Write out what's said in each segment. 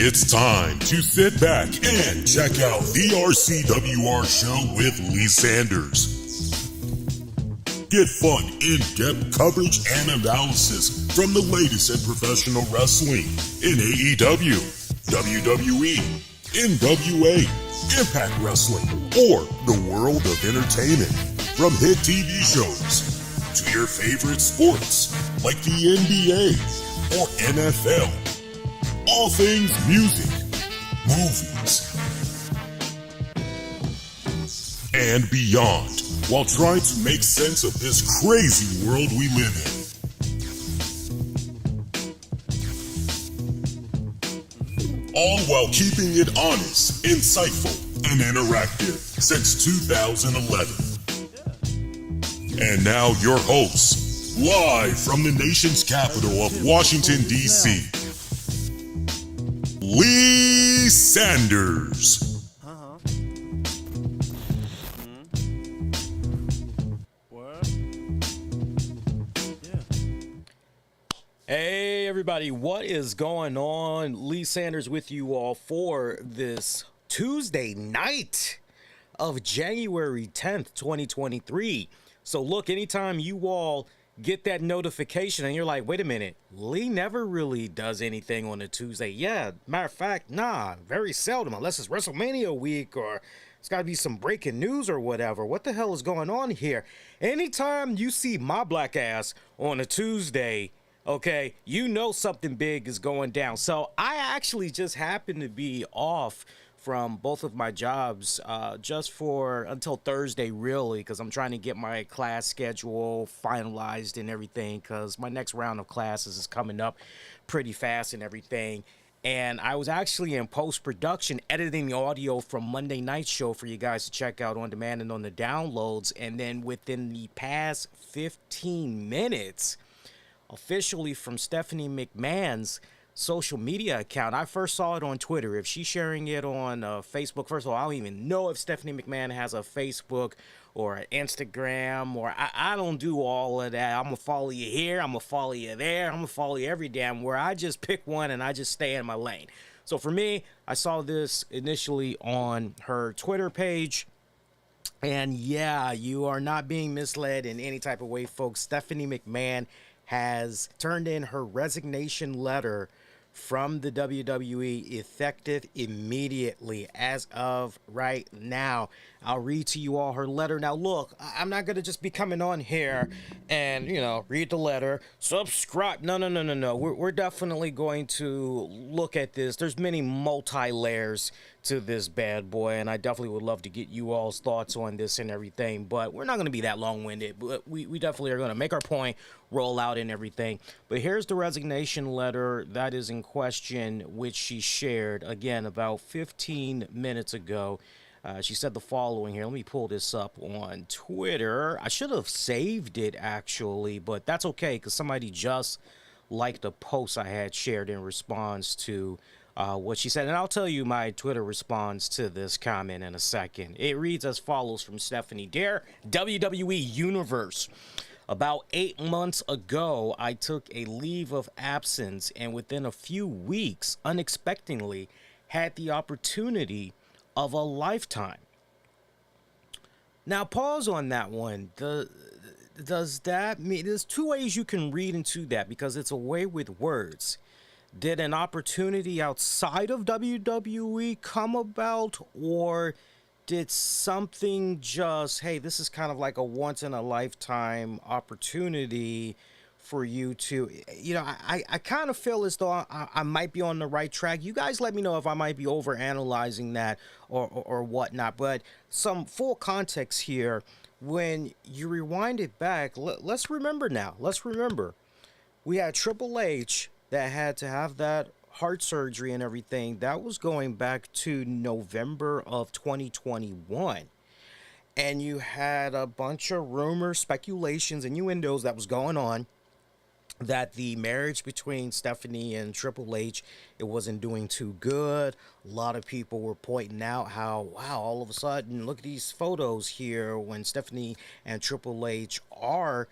It's time to sit back and check out the RCWR show with Lee Sanders. Get fun, in-depth coverage and analysis from the latest in professional wrestling in AEW, WWE, NWA, Impact Wrestling, or the world of entertainment. From hit TV shows to your favorite sports like the NBA or NFL. All things music, movies, and beyond, while trying to make sense of this crazy world we live in. All while keeping it honest, insightful, and interactive since 2011. And now your hosts, live from the nation's capital of Washington, D.C., Lee Sanders. Hey everybody, what is going on? Lee Sanders with you all for this Tuesday night of January 10th, 2023. So look, anytime you all get that notification and you're like, wait a minute, Lee never really does anything on a Tuesday. Yeah, matter of fact, nah, very seldom, unless it's WrestleMania week or it's got to be some breaking news or whatever. What the hell is going on here? Anytime you see my black ass on a Tuesday, okay, you know something big is going down. So I actually just happen to be off from both of my jobs just for until Thursday, really, because I'm trying to get my class schedule finalized and everything, because my next round of classes is coming up pretty fast and everything. And I was actually in post-production editing the audio from Monday night's show for you guys to check out on demand and on the downloads. And then within the past 15 minutes, officially from Stephanie McMahon's social media account. I first saw it on Twitter. If she's sharing it on Facebook, first of all, I don't even know if Stephanie McMahon has a Facebook or an Instagram, or I don't do all of that. I'm going to follow you here. I'm going to follow you there. I'm going to follow you every damn where. I just pick one and I just stay in my lane. So for me, I saw this initially on her Twitter page. And yeah, you are not being misled in any type of way, folks. Stephanie McMahon has turned in her resignation letter from the WWE effective immediately as of right now. I'll read to you all her letter. Now, look, I'm not going to just be coming on here and, read the letter, subscribe. No. We're definitely going to look at this. There's many multi-layers to this bad boy, and I definitely would love to get you all's thoughts on this and everything, but we're not going to be that long-winded. But we definitely are going to make our point, roll out and everything. But here's the resignation letter that is in question, which she shared, again, about 15 minutes ago. She said the following here. Let me pull this up on Twitter. I should have saved it, actually, but that's okay, because somebody just liked a post I had shared in response to what she said. And I'll tell you my Twitter response to this comment in a second. It reads as follows from Stephanie. Dear WWE Universe, about 8 months ago, I took a leave of absence, and within a few weeks, unexpectedly, had the opportunity of a lifetime. Now, pause on that one. does that mean there's two ways you can read into that because it's a way with words? Did an opportunity outside of WWE come about, or did something just, hey, this is kind of like a once in a lifetime opportunity for you to, I kind of feel as though I might be on the right track. You guys let me know if I might be over analyzing that or whatnot. But some full context here. When you rewind it back, let's remember now. Let's remember. We had Triple H that had to have that heart surgery and everything. That was going back to November of 2021. And you had a bunch of rumors, speculations, innuendos that was going on that the marriage between Stephanie and Triple H, it wasn't doing too good. A lot of people were pointing out how, wow, all of a sudden, look at these photos here when Stephanie and Triple H are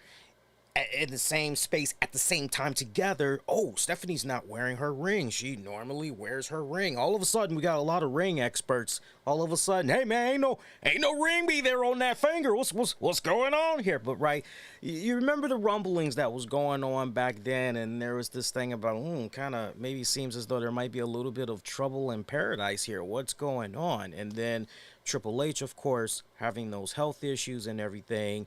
in the same space at the same time together. Oh, Stephanie's not wearing her ring. She normally wears her ring. All of a sudden, we got a lot of ring experts. All of a sudden, hey man, ain't no ring be there on that finger. What's going on here? But right, you remember the rumblings that was going on back then, and there was this thing about kind of maybe seems as though there might be a little bit of trouble in paradise here. What's going on? And then Triple H, of course, having those health issues and everything.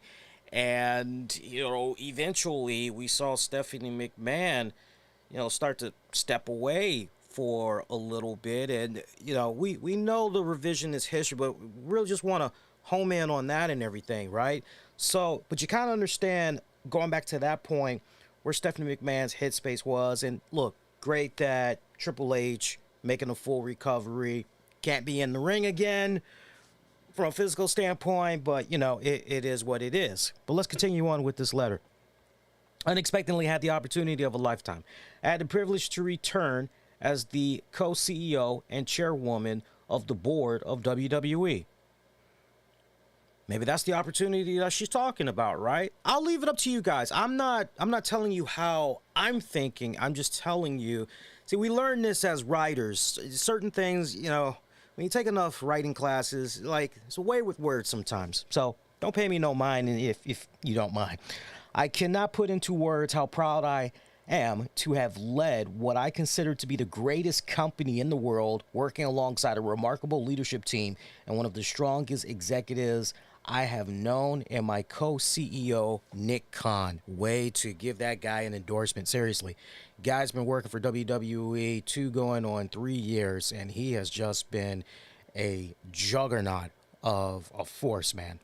And, eventually we saw Stephanie McMahon, start to step away for a little bit. And, we know the revisionist history, but we really just want to home in on that and everything, right? So, but you kind of understand, going back to that point, where Stephanie McMahon's headspace was. And look, great that Triple H making a full recovery, can't be in the ring again from a physical standpoint, but it is what it is. But let's continue on with this letter. Unexpectedly had the opportunity of a lifetime. I had the privilege to return as the co-CEO and chairwoman of the board of WWE. Maybe that's the opportunity that she's talking about, right? I'll leave it up to you guys. I'm not telling you how I'm thinking. I'm just telling you. See, we learn this as writers. Certain things, when you take enough writing classes, like, it's a way with words sometimes. So don't pay me no mind if you don't mind. I cannot put into words how proud I am to have led what I consider to be the greatest company in the world, working alongside a remarkable leadership team and one of the strongest executives I have known, and my co-CEO, Nick Khan. Way to give that guy an endorsement. Seriously. Guy's been working for WWE going on 3 years, and he has just been a juggernaut of a force, man.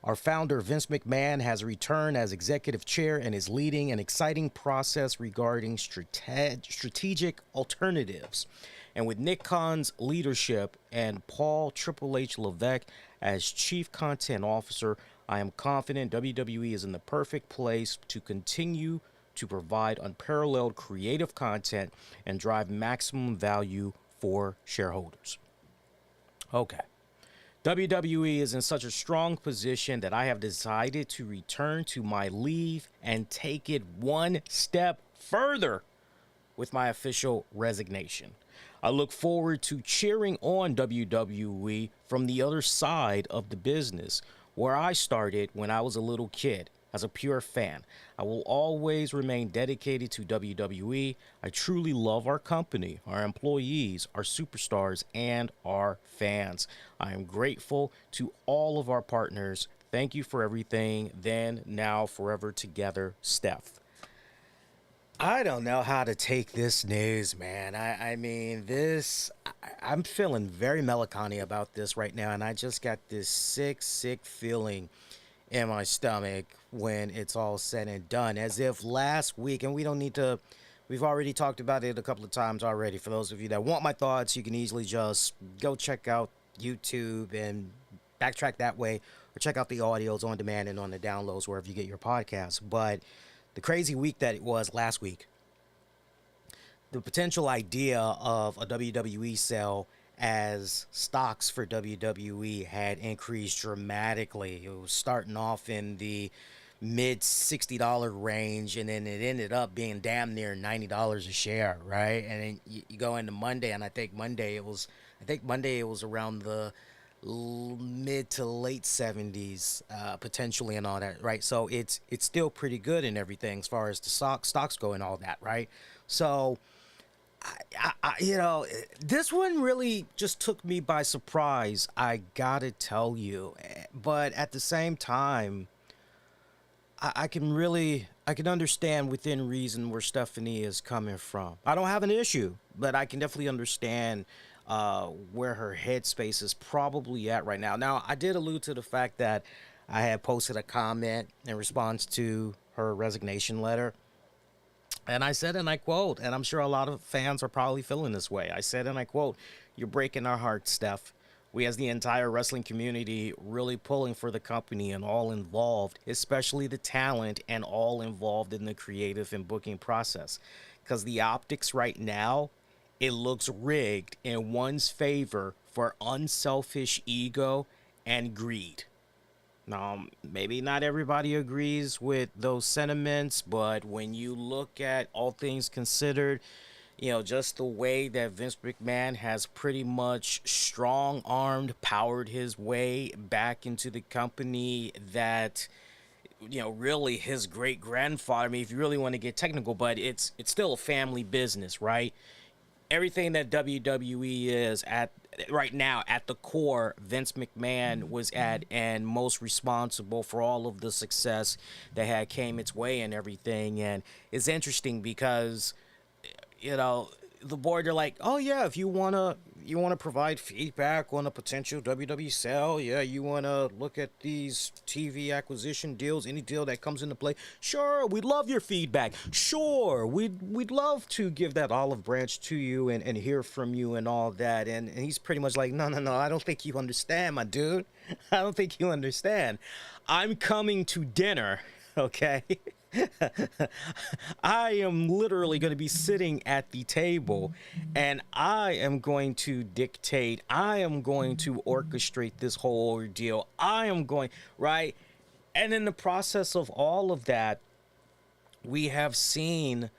Our founder, Vince McMahon, has returned as executive chair and is leading an exciting process regarding strategic alternatives. And with Nick Khan's leadership and Paul Triple H Levesque as chief content officer, I am confident WWE is in the perfect place to continue to provide unparalleled creative content and drive maximum value for shareholders. Okay. WWE is in such a strong position that I have decided to return to my leave and take it one step further with my official resignation. I look forward to cheering on WWE from the other side of the business, where I started when I was a little kid, as a pure fan. I will always remain dedicated to WWE. I truly love our company, our employees, our superstars, and our fans. I am grateful to all of our partners. Thank you for everything. Then, now, forever together, Steph. I don't know how to take this news, man. I mean, I'm feeling very melancholy about this right now, and I just got this sick feeling in my stomach when it's all said and done, as if last week, and we've already talked about it a couple of times already. For those of you that want my thoughts, you can easily just go check out YouTube and backtrack that way, or check out the audios on demand and on the downloads wherever you get your podcasts. But the crazy week that it was last week, the potential idea of a WWE sale as stocks for WWE had increased dramatically. It was starting off in the mid $60 range, and then it ended up being damn near $90 a share, right? And then you go into Monday, and I think Monday it was around the mid to late 70s, potentially, and all that, right? So it's still pretty good and everything as far as the stocks go and all that, right? So this one really just took me by surprise. I gotta tell you, but at the same time, I can understand within reason where Stephanie is coming from. I don't have an issue, but I can definitely understand where her headspace is probably at right now. Now, I did allude to the fact that I had posted a comment in response to her resignation letter. And I said, and I quote, and I'm sure a lot of fans are probably feeling this way. I said, and I quote, "You're breaking our hearts, Steph. We, as the entire wrestling community, really pulling for the company and all involved, especially the talent and all involved in the creative and booking process. Because the optics right now, it looks rigged in one's favor for unselfish ego and greed." Now, maybe not everybody agrees with those sentiments, but when you look at all things considered, just the way that Vince McMahon has pretty much strong-armed, powered his way back into the company that, really his great-grandfather, I mean, if you really want to get technical, but it's still a family business, right? Everything that WWE is at right now, at the core, Vince McMahon was at and most responsible for all of the success that had came its way and everything. And it's interesting because, the board, they're like, oh yeah, if you wanna provide feedback on a potential WWE sale, yeah, you wanna look at these TV acquisition deals, any deal that comes into play, sure, we'd love your feedback. Sure, we'd love to give that olive branch to you and hear from you and all that. And he's pretty much like, no, I don't think you understand, my dude. I don't think you understand. I'm coming to dinner, okay? I am literally going to be sitting at the table and I am going to dictate, I am going to orchestrate this whole ordeal. I am going, right? And in the process of all of that, we have seen,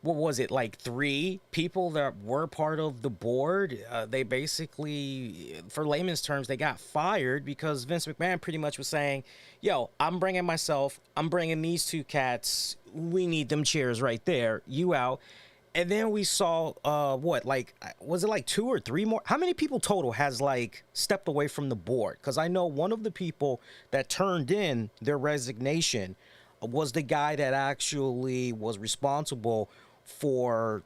what was it, like 3 people that were part of the board. They basically, for layman's terms, they got fired because Vince McMahon pretty much was saying, yo, I'm bringing these 2 cats. We need them chairs right there. You out. And then we saw, was it like 2 or 3 more? How many people total has stepped away from the board? Because I know one of the people that turned in their resignation was the guy that actually was responsible for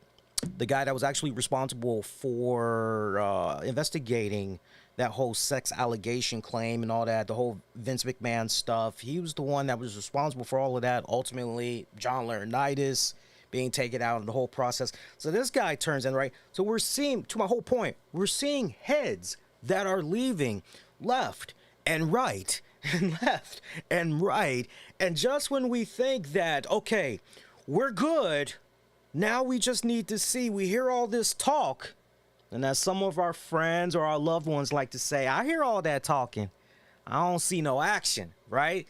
investigating that whole sex allegation claim and all that, the whole Vince McMahon stuff. He was the one that was responsible for all of that. Ultimately, John Laurinaitis being taken out of the whole process. So this guy turns in, right? So we're seeing, to my whole point, we're seeing heads that are leaving left and right and left and right. And just when we think that, okay, we're good, now we just need to see, we hear all this talk, and as some of our friends or our loved ones like to say, I hear all that talking, I don't see no action, right?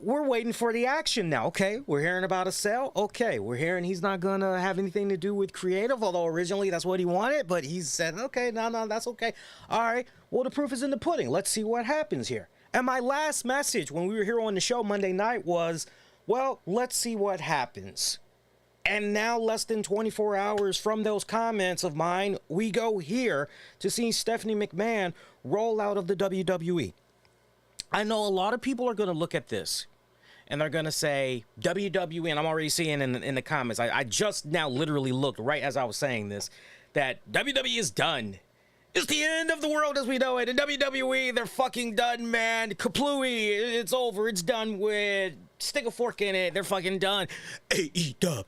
We're waiting for the action now. Okay, we're hearing about a sale. Okay, we're hearing he's not gonna have anything to do with creative, although originally that's what he wanted, but he said, okay, no, that's okay. All right, well, the proof is in the pudding. Let's see what happens here. And my last message when we were here on the show Monday night was, well, let's see what happens. And now, less than 24 hours from those comments of mine, we go here to see Stephanie McMahon roll out of the WWE. I know a lot of people are going to look at this and they're going to say WWE, and I'm already seeing in the comments, I just now literally looked right as I was saying this, that WWE is done. It's the end of the world as we know it. And WWE, they're fucking done, man. Kaplooey, it's over. It's done with. Stick a fork in it. They're fucking done. AE-dub.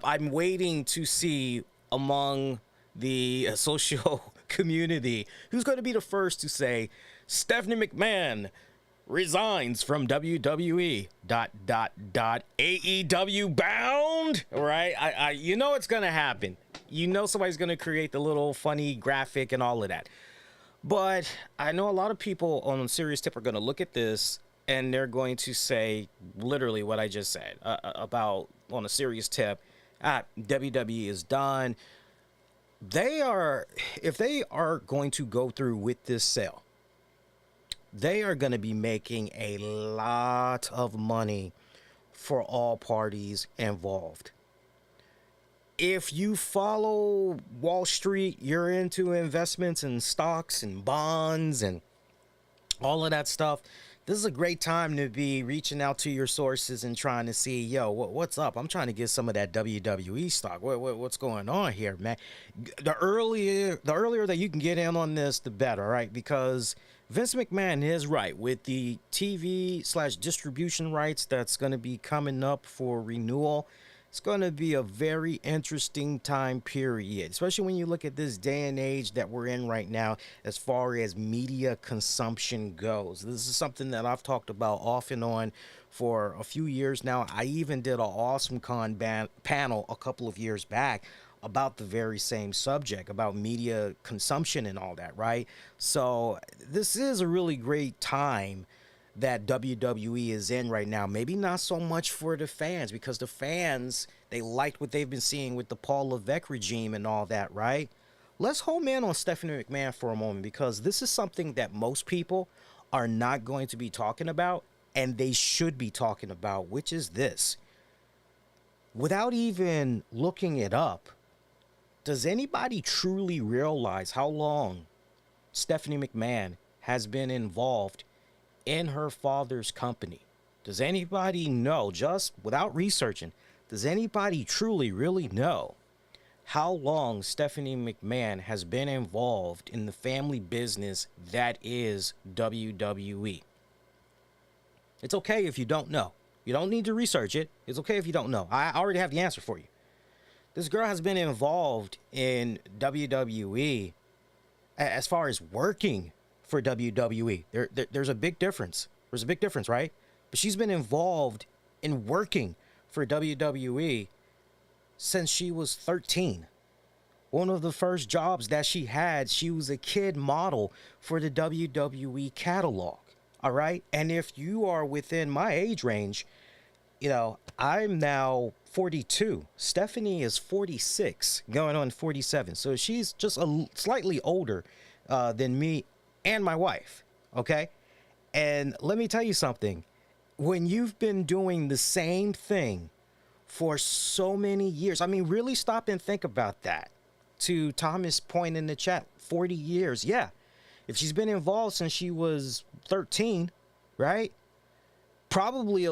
I'm waiting to see among the social community who's going to be the first to say, Stephanie McMahon resigns from WWE. ... AEW bound. Right? I it's going to happen. Somebody's going to create the little funny graphic and all of that. But I know a lot of people on a serious tip are going to look at this and they're going to say literally what I just said about, on a serious tip, WWE is done. if they are going to go through with this sale, they are going to be making a lot of money for all parties involved. If you follow Wall Street, you're into investments and stocks and bonds and all of that stuff, this is a great time to be reaching out to your sources and trying to see, yo, what's up? I'm trying to get some of that WWE stock. What's going on here, man? The earlier that you can get in on this, the better, right? Because Vince McMahon is right with the TV/distribution rights that's going to be coming up for renewal. It's going to be a very interesting time period, especially when you look at this day and age that we're in right now as far as media consumption goes. This is something that I've talked about off and on for a few years now. I even did an awesome panel a couple of years back about the very same subject, about media consumption and all that, right? So this is a really great time that WWE is in right now. Maybe not so much for the fans, because the fans, they liked what they've been seeing with the Paul Levesque regime and all that, right? Let's home in on Stephanie McMahon for a moment, because this is something that most people are not going to be talking about, and they should be talking about, which is this. Without even looking it up, does anybody truly realize how long Stephanie McMahon has been involved in her father's company? Does anybody know, just without researching, does anybody truly really know how long Stephanie McMahon has been involved in the family business that is WWE? It's okay if you don't know. You don't need to research it. It's okay if you don't know. I already have the answer for you. This girl has been involved in WWE as far as working for WWE. There's a big difference. There's a big difference, right? But she's been involved in working for WWE since she was 13. One of the first jobs that she had, she was a kid model for the WWE catalog. All right. And if you are within my age range, you know, I'm now 42. Stephanie is 46, going on 47. So she's just slightly older than me and my wife, okay? And let me tell you something. When you've been doing the same thing for so many years, I mean, really stop and think about that. To Thomas' point in the chat, 40 years. Yeah, if she's been involved since she was 13, right? Probably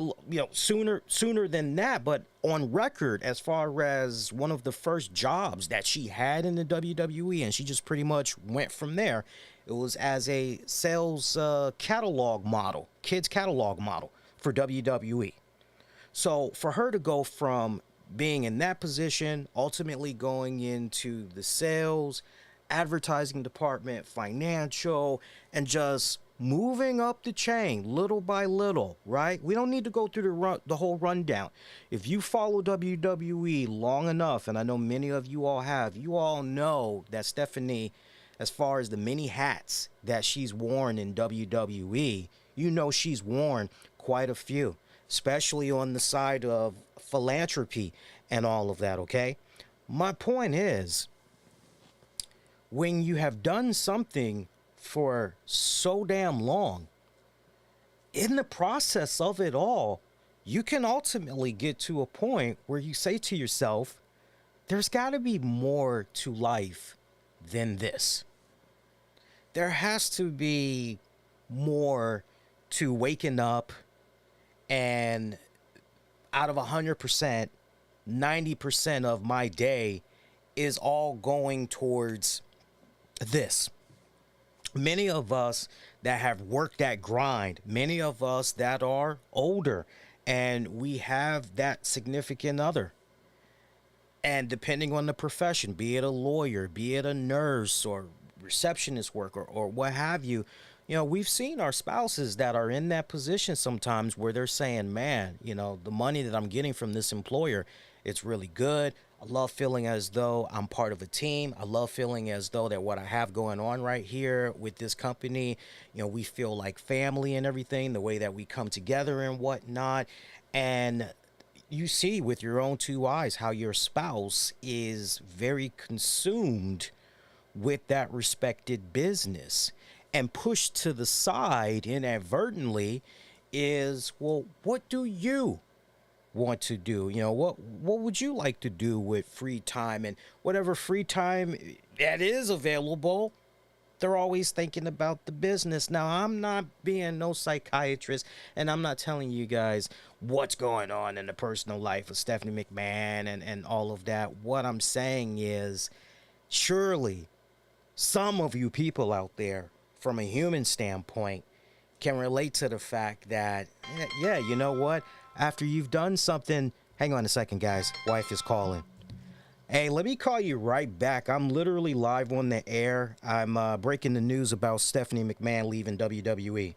sooner than that, but on record, as far as one of the first jobs that she had in the WWE, and she just pretty much went from there. It was as a sales catalog model, kids catalog model for WWE. So for her to go from being in that position, ultimately going into the sales, advertising department, financial, and just moving up the chain little by little, right? We don't need to go through the whole rundown. If you follow WWE long enough, and I know many of you all have, you all know that Stephanie, as far as the many hats that she's worn in WWE, you know she's worn quite a few, especially on the side of philanthropy and all of that, okay? My point is, when you have done something for so damn long, in the process of it all, you can ultimately get to a point where you say to yourself, there's got to be more to life than this. There has to be more to waking up and out of 100%, 90% of my day is all going towards this. Many of us that have worked that grind, many of us that are older, and we have that significant other. And depending on the profession, be it a lawyer, be it a nurse or receptionist work or what have you, you know, we've seen our spouses that are in that position sometimes where they're saying, man, you know, the money that I'm getting from this employer, it's really good. I love feeling as though I'm part of a team. I love feeling as though that what I have going on right here with this company, you know, we feel like family and everything, the way that we come together and whatnot. And you see with your own two eyes how your spouse is very consumed with that respected business, and pushed to the side inadvertently is, well, what do you want to do? What would you like to do with free time? And whatever free time that is available, they're always thinking about the business. Now, I'm not being no psychiatrist, and I'm not telling you guys what's going on in the personal life of Stephanie McMahon and all of that. What I'm saying is, surely some of you people out there, from a human standpoint, can relate to the fact that, yeah, you know what? After you've done something, hang on a second, guys. Wife is calling. Hey, let me call you right back. I'm literally live on the air. I'm breaking the news about Stephanie McMahon leaving WWE.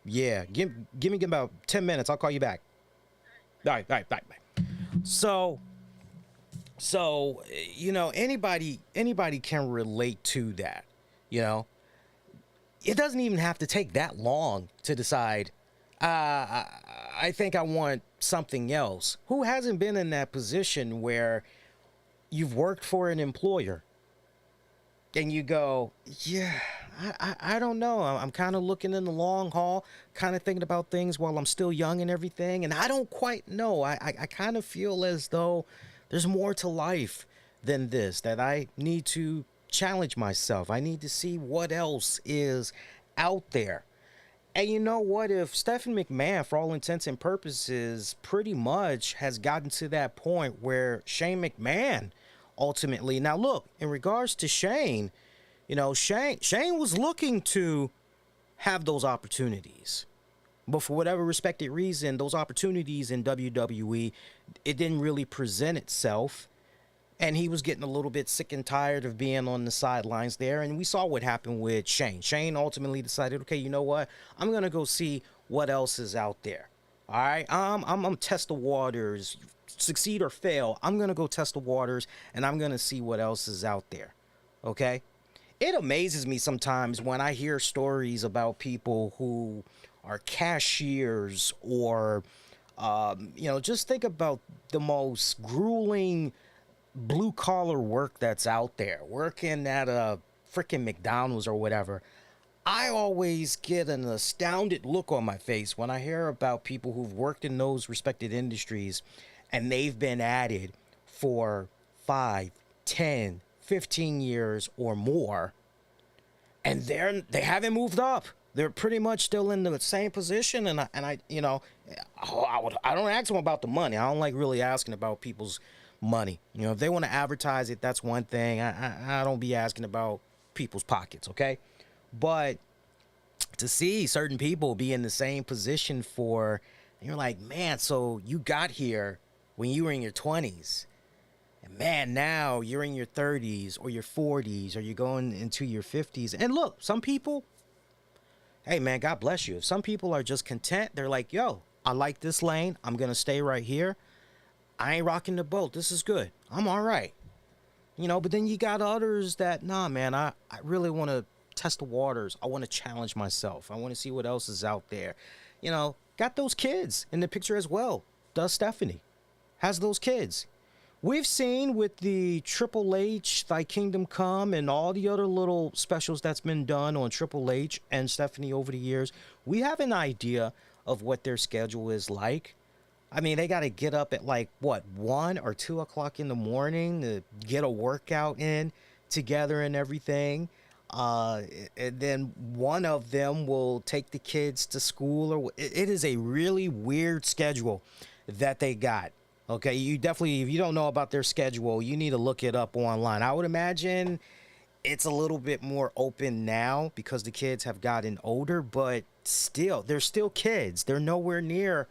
Yeah, give me about 10 minutes. I'll call you back. All right. So anybody can relate to that. It doesn't even have to take that long to decide. I think I want something else. Who hasn't been in that position where you've worked for an employer and you go, yeah, I don't know. I'm kind of looking in the long haul, kind of thinking about things while I'm still young and everything. And I don't quite know. I kind of feel as though there's more to life than this, that I need to challenge myself. I need to see what else is out there. And you know what? If Stephanie McMahon, for all intents and purposes, pretty much has gotten to that point where Shane McMahon ultimately. Now, look, in regards to Shane, Shane was looking to have those opportunities. But for whatever respected reason, those opportunities in WWE, it didn't really present itself. And he was getting a little bit sick and tired of being on the sidelines there. And we saw what happened with Shane. Shane ultimately decided, okay, you know what? I'm going to go see what else is out there. All right? I'm going to test the waters. Succeed or fail, I'm going to go test the waters, and I'm going to see what else is out there. Okay? It amazes me sometimes when I hear stories about people who are cashiers or, just think about the most grueling blue collar work that's out there, working at a freaking McDonald's or whatever. I always get an astounded look on my face when I hear about people who've worked in those respected industries and they've been at it for 5, 10, 15 years or more, and they haven't moved up. They're pretty much still in the same position. And I don't ask them about the money. I don't like really asking about people's money. If they want to advertise it, that's one thing. I don't be asking about people's pockets, okay? But to see certain people be in the same position and you're like, man, so you got here when you were in your 20s. And man, now you're in your 30s or your 40s or you're going into your 50s. And look, some people, hey man, God bless you. If some people are just content, they're like, yo, I like this lane. I'm going to stay right here. I ain't rocking the boat. This is good. I'm all right. But then you got others that, nah, man, I really want to test the waters. I want to challenge myself. I want to see what else is out there. Got those kids in the picture as well. Does Stephanie. Has those kids. We've seen with the Triple H, Thy Kingdom Come, and all the other little specials that's been done on Triple H and Stephanie over the years, we have an idea of what their schedule is like. I mean, they got to get up at 1 or 2 o'clock in the morning to get a workout in together and everything. And then one of them will take the kids to school. It is a really weird schedule that they got. Okay, you definitely, if you don't know about their schedule, you need to look it up online. I would imagine it's a little bit more open now because the kids have gotten older, but still, they're still kids. They're nowhere near,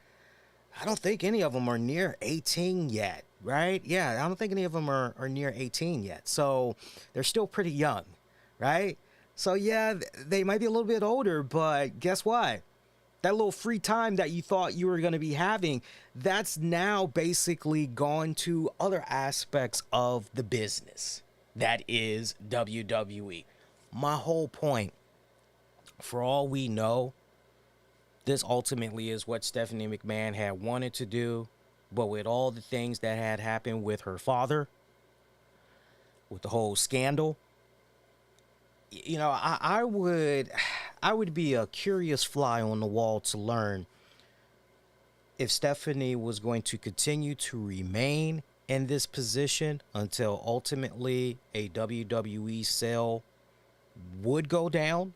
I don't think any of them are near 18 yet, right? Yeah, I don't think any of them are near 18 yet. So they're still pretty young, right? So yeah, they might be a little bit older, but guess what? That little free time that you thought you were going to be having, that's now basically gone to other aspects of the business. That is WWE. My whole point, for all we know, This ultimately is what Stephanie McMahon had wanted to do, but with all the things that had happened with her father, with the whole scandal, you know, I would be a curious fly on the wall to learn if Stephanie was going to continue to remain in this position until ultimately a WWE sale would go down.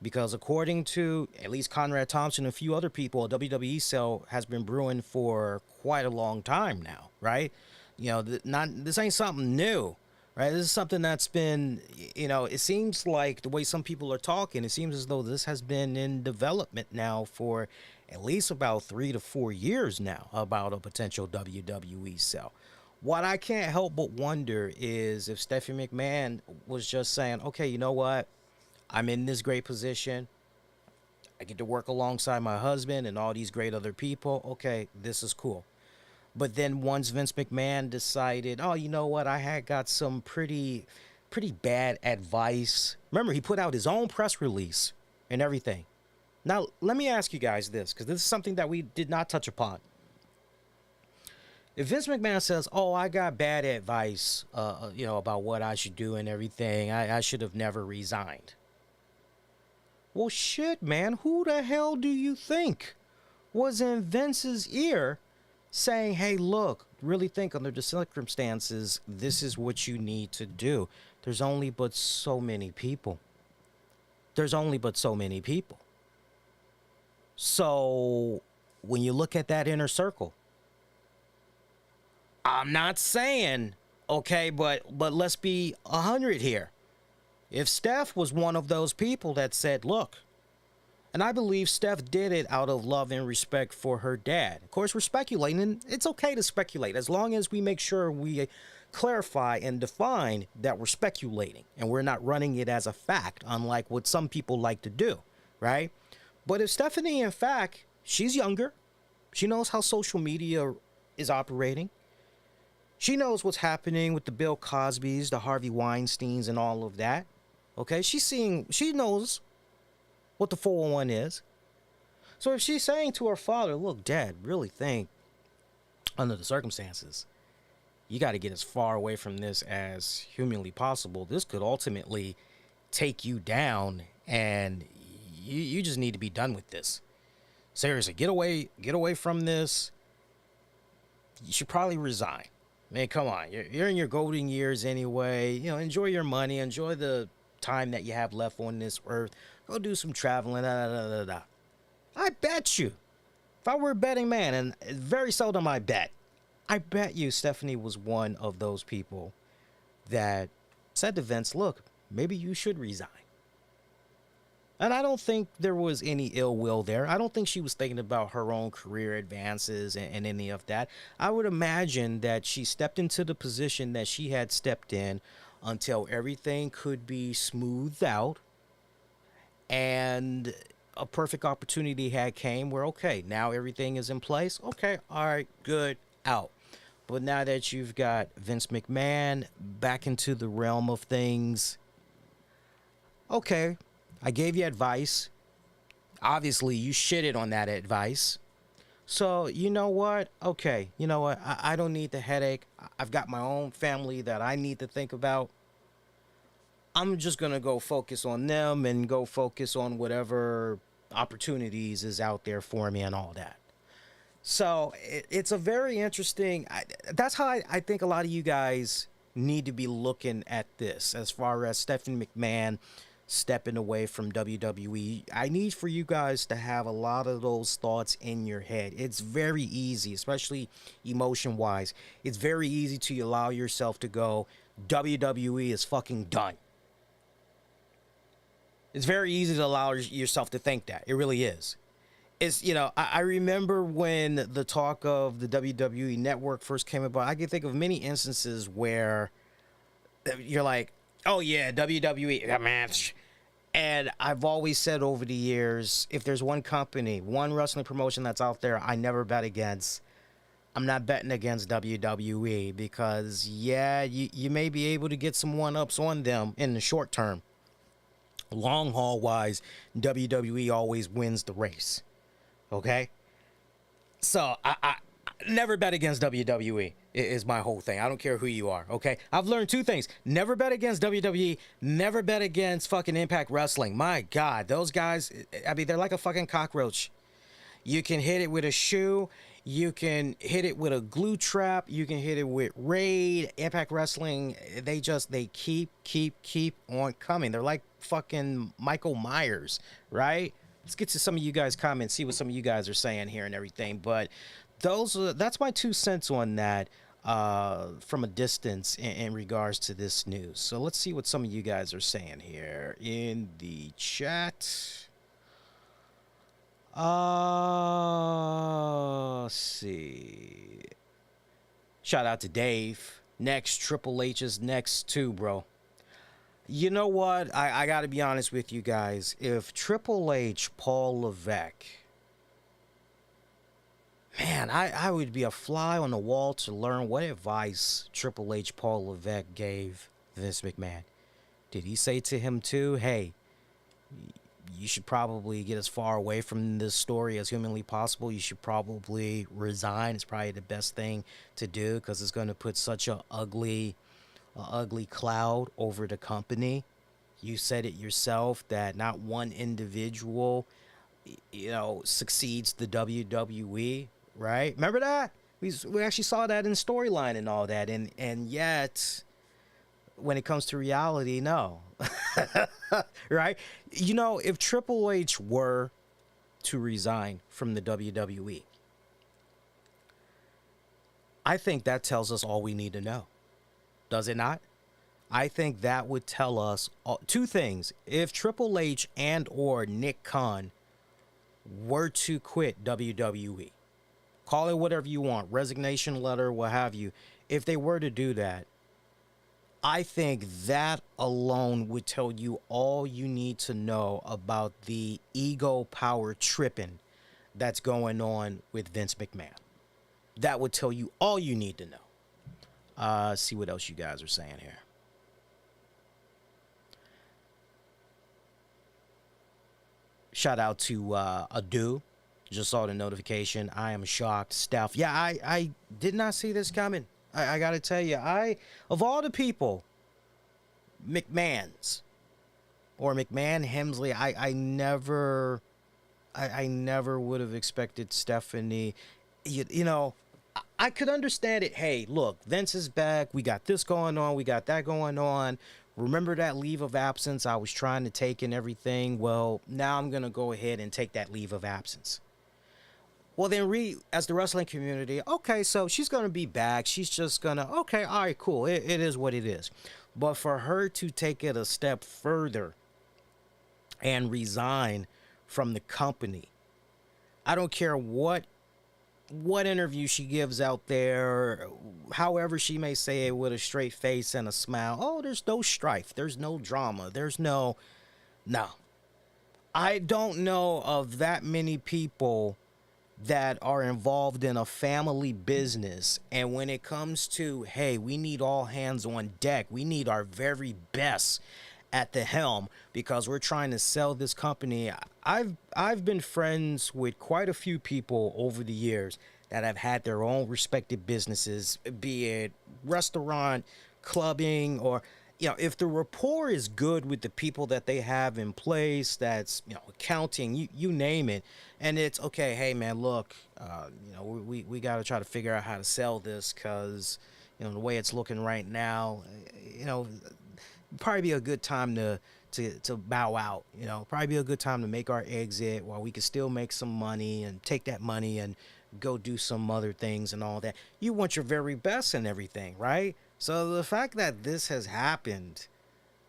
Because according to at least Conrad Thompson and a few other people, a WWE sale has been brewing for quite a long time now, right? You know, this ain't something new, right? This is something that's been, you know, it seems like the way some people are talking, it seems as though this has been in development now for at least about 3 to 4 years now about a potential WWE sale. What I can't help but wonder is if Stephanie McMahon was just saying, okay, you know what? I'm in this great position. I get to work alongside my husband and all these great other people. Okay, this is cool. But then once Vince McMahon decided, oh, you know what? I had got some pretty bad advice. Remember, he put out his own press release and everything. Now, let me ask you guys this, because this is something that we did not touch upon. If Vince McMahon says, oh, I got bad advice, you know, about what I should do and everything, I should have never resigned. Well, shit, man, who the hell do you think was in Vince's ear saying, hey, look, really think under the circumstances, this is what you need to do? There's only but so many people. There's only but so many people. So when you look at that inner circle, I'm not saying, okay, but let's be 100 here. If Steph was one of those people that said, look, and I believe Steph did it out of love and respect for her dad. Of course, we're speculating, and it's okay to speculate as long as we make sure we clarify and define that we're speculating and we're not running it as a fact, unlike what some people like to do, right? But if Stephanie, in fact, she's younger, she knows how social media is operating. She knows what's happening with the Bill Cosbys, the Harvey Weinsteins, and all of that. Okay, she knows what the 401 is. So if she's saying to her father, look, Dad, really think, under the circumstances, you got to get as far away from this as humanly possible. This could ultimately take you down, and you just need to be done with this. Seriously, get away from this. You should probably resign. Man, come on. You're in your golden years anyway. You know, enjoy your money. Enjoy the time that you have left on this earth. Go do some traveling. I bet you, if I were a betting man, and very seldom I bet you Stephanie was one of those people that said to Vince, look, maybe you should resign. And I don't think there was any ill will there. I don't think she was thinking about her own career advances and any of that. I would imagine that she stepped into the position that she had stepped in until everything could be smoothed out and a perfect opportunity had came where, okay, now everything is in place. Okay, all right, good, out. But now that you've got Vince McMahon back into the realm of things, okay, I gave you advice. Obviously, you shitted on that advice. So, you know what? Okay, you know what? I don't need the headache. I've got my own family that I need to think about. I'm just going to go focus on them and go focus on whatever opportunities is out there for me and all that. So, it's a very interesting... that's how I think a lot of you guys need to be looking at this as far as Stephanie McMahon stepping away from WWE. I need for you guys to have a lot of those thoughts in your head. It's very easy, especially emotion wise. It's very easy to allow yourself to go, WWE is fucking done. It's very easy to allow yourself to think that. It really is. It's, you know, I remember when the talk of the WWE network first came about, I can think of many instances where you're like, oh yeah, WWE, man. And I've always said over the years, if there's one company, one wrestling promotion that's out there I never bet against, I'm not betting against WWE, because yeah, you may be able to get some one-ups on them in the short term. Long haul wise, WWE always wins the race. Okay? So I never bet against WWE is my whole thing. I don't care who you are, okay? I've learned two things. Never bet against WWE. Never bet against fucking Impact Wrestling. My God, those guys, I mean, they're like a fucking cockroach. You can hit it with a shoe. You can hit it with a glue trap. You can hit it with Raid. Impact Wrestling, they keep on coming. They're like fucking Michael Myers, right? Let's get to some of you guys' comments, see what some of you guys are saying here and everything. But that's my 2 cents on that from a distance in regards to this news. So let's see what some of you guys are saying here in the chat. Let's see. Shout out to Dave. Next, Triple H is next too, bro. You know what? I got to be honest with you guys. If Triple H, Paul Levesque, man, I would be a fly on the wall to learn what advice Triple H, Paul Levesque gave Vince McMahon. Did he say to him too, hey, you should probably get as far away from this story as humanly possible. You should probably resign. It's probably the best thing to do because it's going to put such an ugly cloud over the company. You said it yourself that not one individual, succeeds the WWE, right? Remember that? We actually saw that in storyline and all that, and yet when it comes to reality, no. Right? If Triple H were to resign from the WWE, I think that tells us all we need to know. Does it not? I think that would tell us two things. If Triple H and or Nick Khan were to quit WWE, call it whatever you want, resignation letter, what have you. If they were to do that, I think that alone would tell you all you need to know about the ego power tripping that's going on with Vince McMahon. That would tell you all you need to know. See what else you guys are saying here. Shout out to Adu. Just saw the notification. I am shocked. Steph. Yeah, I did not see this coming. I got to tell you, of all the people, McMahon's or McMahon Hemsley, I never would have expected Stephanie. I could understand it. Hey, look, Vince is back. We got this going on. We got that going on. Remember that leave of absence I was trying to take and everything? Well, now I'm going to go ahead and take that leave of absence. Well, then as the wrestling community, okay, so she's going to be back. She's just going to, okay, all right, cool. It is what it is. But for her to take it a step further and resign from the company, I don't care what interview she gives out there, however she may say it with a straight face and a smile. Oh, there's no strife. There's no drama. There's no. I don't know of that many people that are involved in a family business, and when it comes to, hey, we need all hands on deck, we need our very best at the helm because we're trying to sell this company. I've been friends with quite a few people over the years that have had their own respective businesses, be it restaurant, clubbing, or if the rapport is good with the people that they have in place, that's, accounting, you name it, and it's okay, hey man, look, we got to try to figure out how to sell this because, the way it's looking right now, probably be a good time to bow out, probably be a good time to make our exit while we can still make some money and take that money and go do some other things and all that. You want your very best and everything, right? So the fact that this has happened,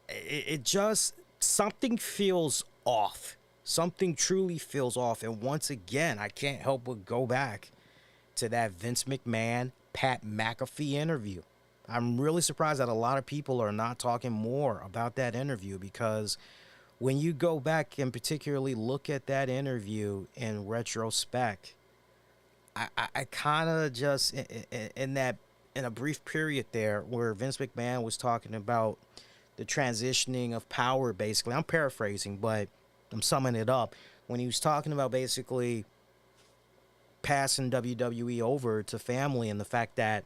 it just, something feels off. Something truly feels off. And once again, I can't help but go back to that Vince McMahon, Pat McAfee interview. I'm really surprised that a lot of people are not talking more about that interview, because when you go back and particularly look at that interview in retrospect, I kind of just, in a brief period there where Vince McMahon was talking about the transitioning of power, basically, I'm paraphrasing, but I'm summing it up. When he was talking about basically passing WWE over to family, and the fact that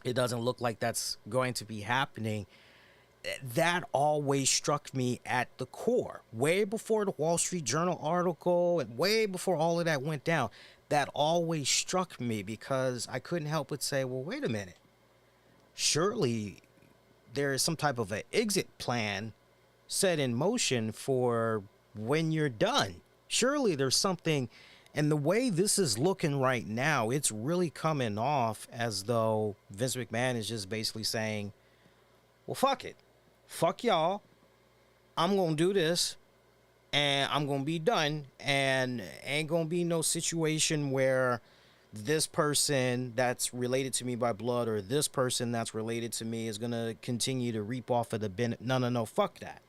it doesn't look like that's going to be happening, that always struck me at the core. Way before the Wall Street Journal article and way before all of that went down, that always struck me because I couldn't help but say, well, wait a minute. Surely there is some type of an exit plan set in motion for when you're done. Surely there's something. And the way this is looking right now, it's really coming off as though Vince McMahon is just basically saying, well, fuck it. Fuck y'all. I'm going to do this and I'm going to be done. And ain't going to be no situation where this person that's related to me by blood or this person that's related to me is going to continue to reap off of the benefit. No, fuck that.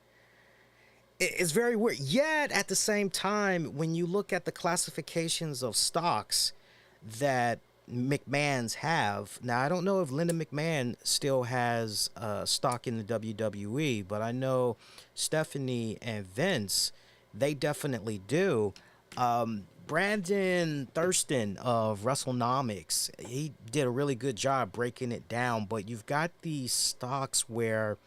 It's very weird. Yet at the same time, when you look at the classifications of stocks that McMahons have, now I don't know if Linda McMahon still has stock in the WWE, but I know Stephanie and Vince, they definitely do. Brandon Thurston of WrestleNomics, he did a really good job breaking it down, but you've got these stocks where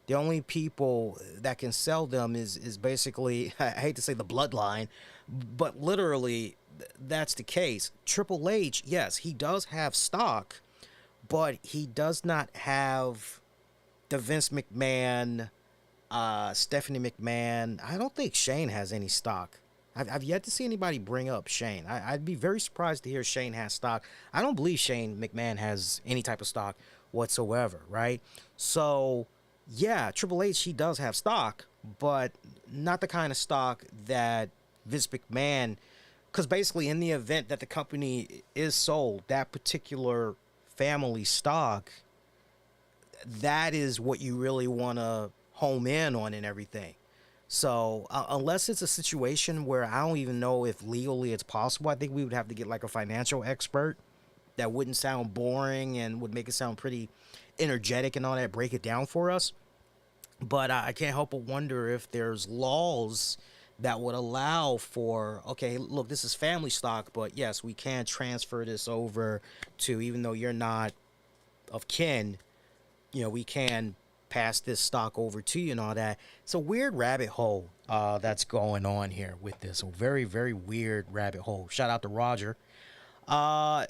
the only people that can sell them is basically, I hate to say the bloodline, but literally that's the case. Triple H, yes, he does have stock, but he does not have the Vince McMahon, Stephanie McMahon. I don't think Shane has any stock. I've yet to see anybody bring up Shane. I'd be very surprised to hear Shane has stock. I don't believe Shane McMahon has any type of stock whatsoever, right? So yeah, Triple H, he does have stock, but not the kind of stock that Vince McMahon, because basically in the event that the company is sold, that particular family stock, that is what you really want to home in on and everything. So unless it's a situation where I don't even know if legally it's possible, I think we would have to get like a financial expert that wouldn't sound boring and would make it sound pretty energetic and all that, break it down for us. But I can't help but wonder if there's laws that would allow for, okay, look, this is family stock, but yes, we can transfer this over to, even though you're not of kin, we can pass this stock over to you and all that. It's a weird rabbit hole that's going on here with this. A very, very weird rabbit hole. Shout out to Roger.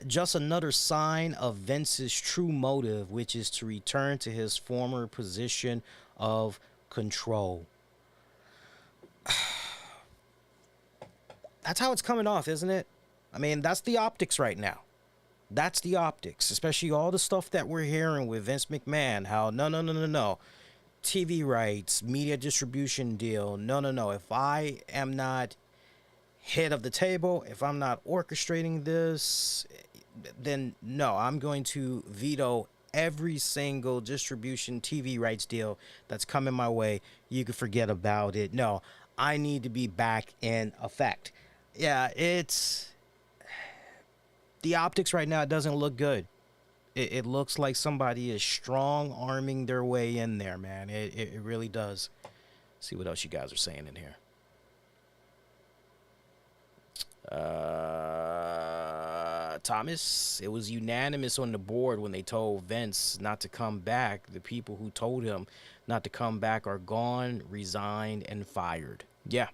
Just another sign of Vince's true motive, which is to return to his former position of control. That's how it's coming off, isn't it? I mean, that's the optics right now. That's the optics, especially all the stuff that we're hearing with Vince McMahon. How no. TV rights, media distribution deal. No. If I am not head of the table, if I'm not orchestrating this, then no, I'm going to veto every single distribution TV rights deal that's coming my way. You can forget about it. No, I need to be back in effect. Yeah, it's the optics right now. It doesn't look good. It looks like somebody is strong arming their way in there, man. It really does. Let's see what else you guys are saying in here. Thomas, it was unanimous on the board when they told Vince not to come back. The people who told him not to come back are gone, resigned, and fired. Yeah.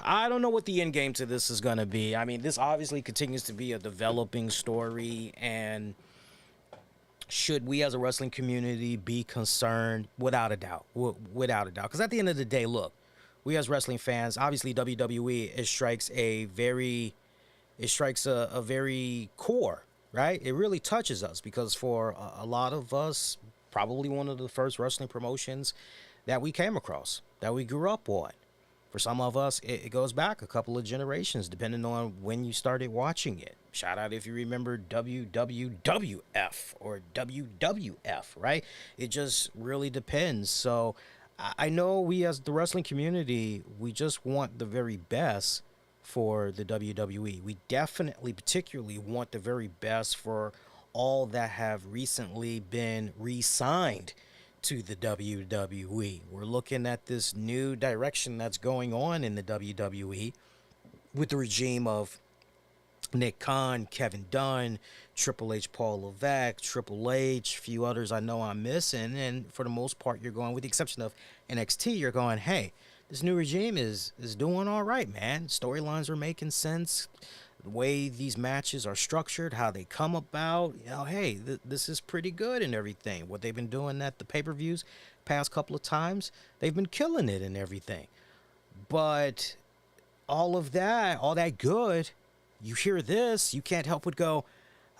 I don't know what the end game to this is going to be. I mean, this obviously continues to be a developing story, and should we as a wrestling community be concerned? Without a doubt. Without a doubt. Because at the end of the day, look, we as wrestling fans, obviously WWE, it strikes a very core, right? It really touches us because for a lot of us, probably one of the first wrestling promotions that we came across, that we grew up on. For some of us, it goes back a couple of generations, depending on when you started watching it. Shout out if you remember WWWF or WWF, right? It just really depends. So I know we as the wrestling community, we just want the very best for the WWE. We definitely particularly want the very best for all that have recently been re-signed to the WWE. We're looking at this new direction that's going on in the WWE. with the regime of Nick Khan, Kevin Dunn, Triple H, Paul Levesque, Triple H, a few others I know I'm missing. And for the most part, you're going, with the exception of NXT, you're going, hey, this new regime is doing all right, man. Storylines are making sense. The way these matches are structured, how they come about, hey, this is pretty good and everything. What they've been doing at the pay-per-views past couple of times, they've been killing it and everything. But all that good, you hear this, you can't help but go,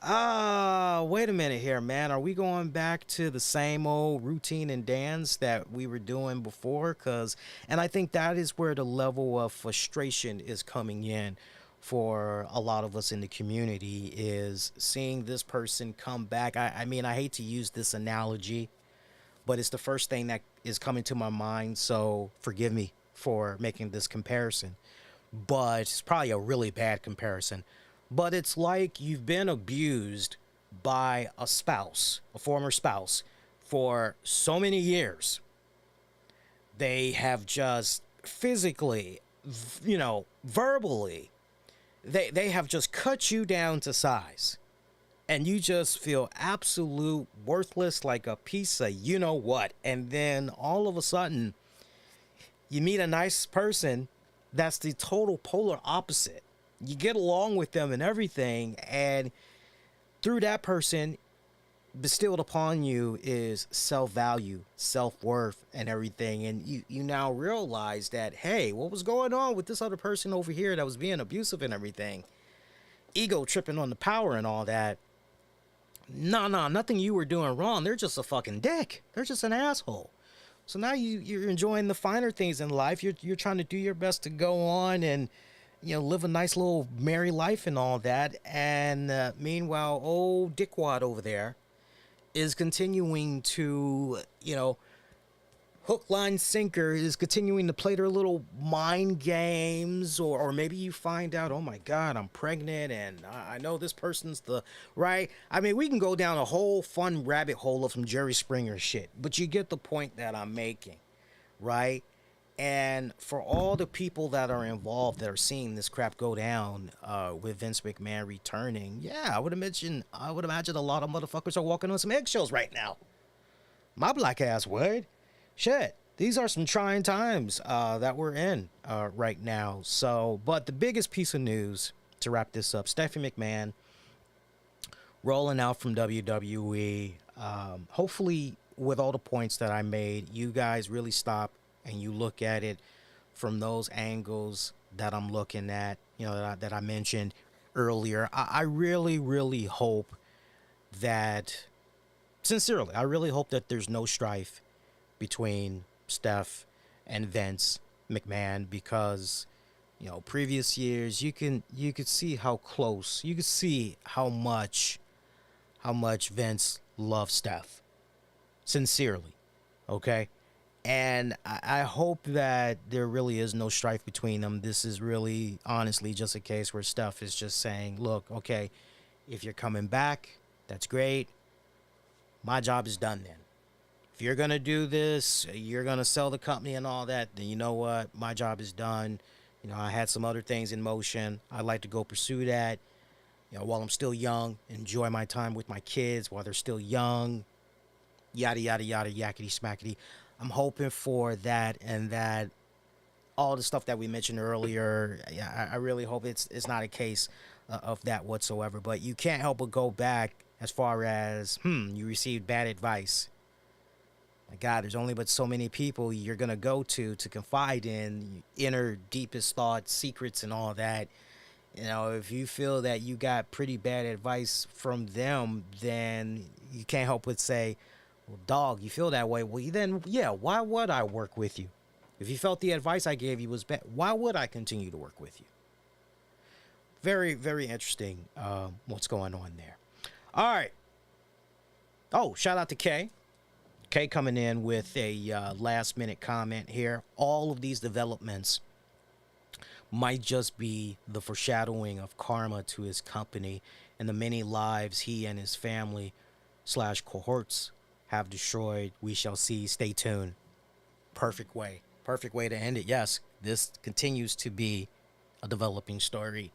wait a minute here, man. Are we going back to the same old routine and dance that we were doing before? And I think that is where the level of frustration is coming in for a lot of us in the community, is seeing this person come back. I mean, I hate to use this analogy, but it's the first thing that is coming to my mind, so forgive me for making this comparison. But it's probably a really bad comparison. But it's like you've been abused by a spouse, a former spouse, for so many years. They have just physically, verbally, they have just cut you down to size. And you just feel absolute worthless, like a piece of you-know-what. And then all of a sudden, you meet a nice person that's the total polar opposite. You get along with them and everything, and through that person, bestowed upon you is self-value, self-worth, and everything. And you now realize that, hey, what was going on with this other person over here that was being abusive and everything? Ego tripping on the power and all that. No, nothing you were doing wrong. They're just a fucking dick. They're just an asshole. So now you're enjoying the finer things in life. You're trying to do your best to go on and live a nice little merry life and all that. And meanwhile, old dickwad over there is continuing to, hook, line, sinker, is continuing to play their little mind games. Or maybe you find out, oh my God, I'm pregnant and I know this person's the right. I mean, we can go down a whole fun rabbit hole of some Jerry Springer shit, but you get the point that I'm making, right? And for all the people that are involved that are seeing this crap go down with Vince McMahon returning, yeah, I would imagine a lot of motherfuckers are walking on some eggshells right now. My black ass would. Shit, these are some trying times that we're in right now. So, but the biggest piece of news to wrap this up, Stephanie McMahon rolling out from WWE. Hopefully, with all the points that I made, you guys really stop and you look at it from those angles that I'm looking at, that I mentioned earlier. I really, really hope that, sincerely, I really hope that there's no strife between Steph and Vince McMahon, because, previous years, you could see how close, you could see how much Vince loves Steph, sincerely, okay? And I hope that there really is no strife between them. This is really, honestly, just a case where Steph is just saying, look, okay, if you're coming back, that's great. My job is done then. If you're going to do this, you're going to sell the company and all that, then you know what? My job is done. I had some other things in motion. I'd like to go pursue that, while I'm still young, enjoy my time with my kids while they're still young, yada, yada, yada, yakety, smackety. I'm hoping for that, and that all the stuff that we mentioned earlier, I really hope it's not a case of that whatsoever. But you can't help but go back as far as, you received bad advice. My God, there's only but so many people you're going to go to confide in, inner, deepest thoughts, secrets, and all that. If you feel that you got pretty bad advice from them, then you can't help but say, well, dog, you feel that way. Well, then, yeah, why would I work with you? If you felt the advice I gave you was bad, why would I continue to work with you? Very, very interesting what's going on there. All right. Oh, shout out to Kay. Kay coming in with a last-minute comment here. All of these developments might just be the foreshadowing of karma to his company and the many lives he and his family / cohorts have destroyed. We shall see. Stay tuned. Perfect way to end it. Yes, this continues to be a developing story.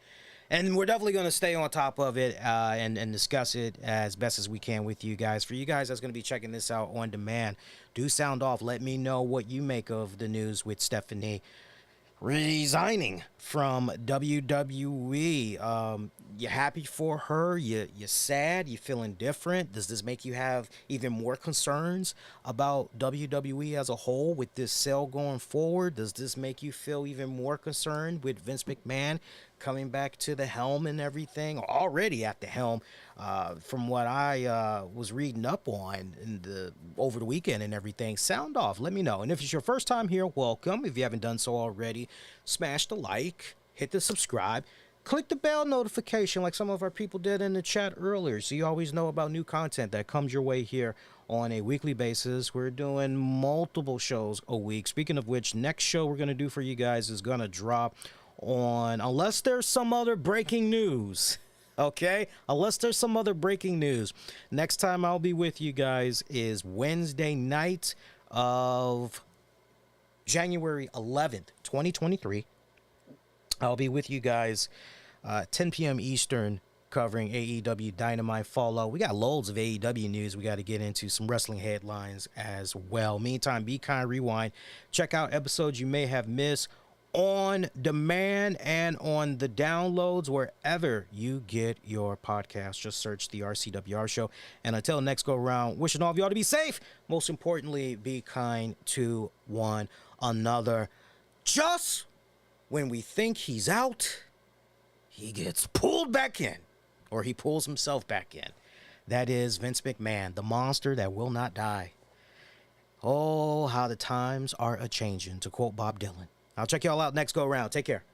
And we're definitely going to stay on top of it and discuss it as best as we can with you guys. For you guys that's going to be checking this out on demand, do sound off. Let me know what you make of the news with Stephanie resigning from WWE. You happy for her? You sad? You feeling different? Does this make you have even more concerns about WWE as a whole with this sale going forward? Does this make you feel even more concerned with Vince McMahon coming back to the helm and everything? Already at the helm, from what I was reading up on over the weekend and everything. Sound off. Let me know. And if it's your first time here, welcome. If you haven't done so already, smash the like, hit the subscribe, click the bell notification like some of our people did in the chat earlier, so you always know about new content that comes your way here on a weekly basis. We're doing multiple shows a week. Speaking of which, next show we're going to do for you guys is going to drop on, unless there's some other breaking news, okay? Unless there's some other breaking news. Next time I'll be with you guys is Wednesday night of January 11th, 2023. I'll be with you guys 10 p.m. Eastern, covering AEW Dynamite Fallout. We got loads of AEW news we got to get into, some wrestling headlines as well. Meantime, be kind, rewind. Check out episodes you may have missed on demand and on the downloads wherever you get your podcast. Just search the RCWR show. And until next go around, wishing all of y'all to be safe. Most importantly, be kind to one another. Just when we think he's out, he gets pulled back in, or he pulls himself back in. That is Vince McMahon, the monster that will not die. Oh, how the times are a-changin', to quote Bob Dylan. I'll check y'all out next go around. Take care.